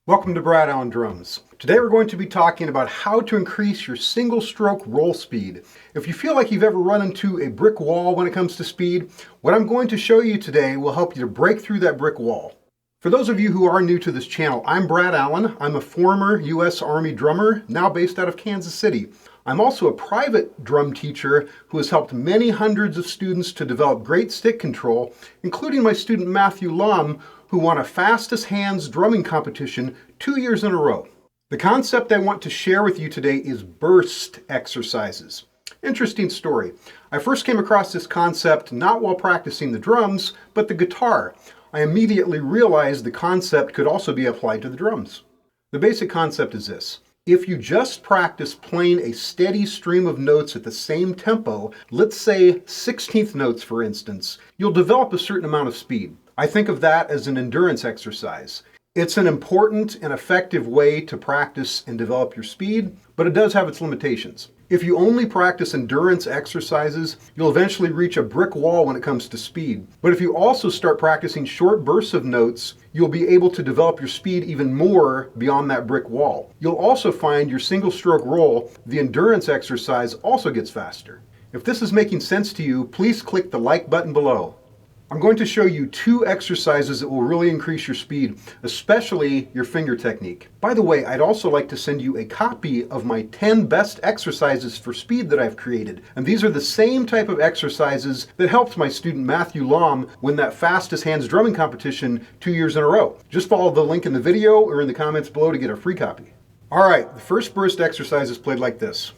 Welcome to Brad Allen Drums. Today we're going to be talking about how to increase your single stroke roll speed. If you feel like you've ever run into a brick wall when it comes to speed, what I'm going to show you today will help you to break through that brick wall. For those of you who are new to this channel, I'm Brad Allen. I'm a former U.S. Army drummer, now based out of Kansas City. I'm also a private drum teacher who has helped many hundreds of students to develop great stick control, including my student Matthew Lam, who won a fastest hands drumming competition 2 years in a row. The concept I want to share with you today is burst exercises. Interesting story. I first came across this concept not while practicing the drums, but the guitar. I immediately realized the concept could also be applied to the drums. The basic concept is this. If you just practice playing a steady stream of notes at the same tempo, let's say 16th notes for instance, you'll develop a certain amount of speed. I think of that as an endurance exercise. It's an important and effective way to practice and develop your speed, but it does have its limitations. If you only practice endurance exercises, you'll eventually reach a brick wall when it comes to speed. But if you also start practicing short bursts of notes, you'll be able to develop your speed even more beyond that brick wall. You'll also find your single stroke roll, the endurance exercise, also gets faster. If this is making sense to you, please click the like button below. I'm going to show you 2 exercises that will really increase your speed, especially your finger technique. By the way, I'd also like to send you a copy of my 10 best exercises for speed that I've created. And these are the same type of exercises that helped my student Matthew Lam win that fastest hands drumming competition 2 years in a row. Just follow the link in the video or in the comments below to get a free copy. All right, the first burst exercise is played like this.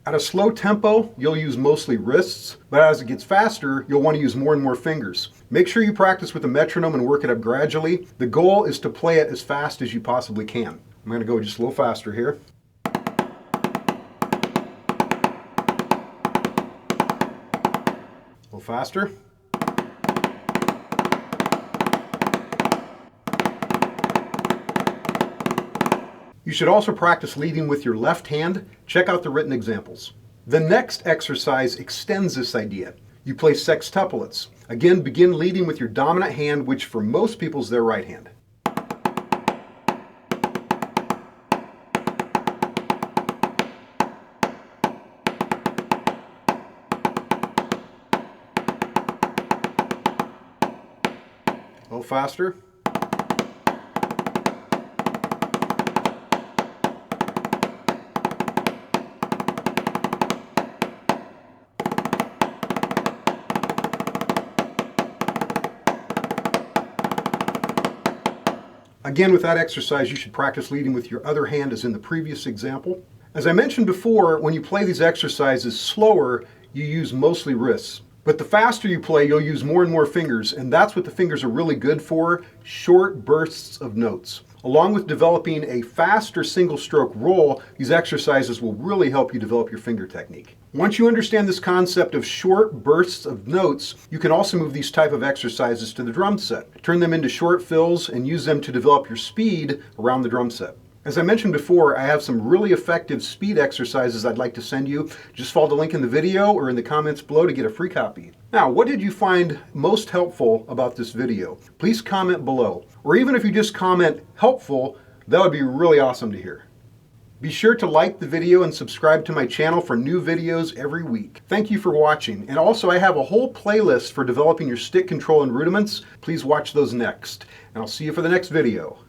At a slow tempo, you'll use mostly wrists, but as it gets faster, you'll want to use more and more fingers. Make sure you practice with a metronome and work it up gradually. The goal is to play it as fast as you possibly can. I'm going to go just a little faster here. A little faster. You should also practice leading with your left hand. Check out the written examples. The next exercise extends this idea. You play sextuplets. Again, begin leading with your dominant hand, which for most people is their right hand. A little faster. Again, with that exercise, you should practice leading with your other hand as in the previous example. As I mentioned before, when you play these exercises slower, you use mostly wrists. But the faster you play, you'll use more and more fingers, and that's what the fingers are really good for, short bursts of notes. Along with developing a faster single stroke roll, these exercises will really help you develop your finger technique. Once you understand this concept of short bursts of notes, you can also move these type of exercises to the drum set. Turn them into short fills and use them to develop your speed around the drum set. As I mentioned before, I have some really effective speed exercises I'd like to send you. Just follow the link in the video or in the comments below to get a free copy. Now, what did you find most helpful about this video? Please comment below. Or even if you just comment helpful, that would be really awesome to hear. Be sure to like the video and subscribe to my channel for new videos every week. Thank you for watching. And also I have a whole playlist for developing your stick control and rudiments. Please watch those next. And I'll see you for the next video.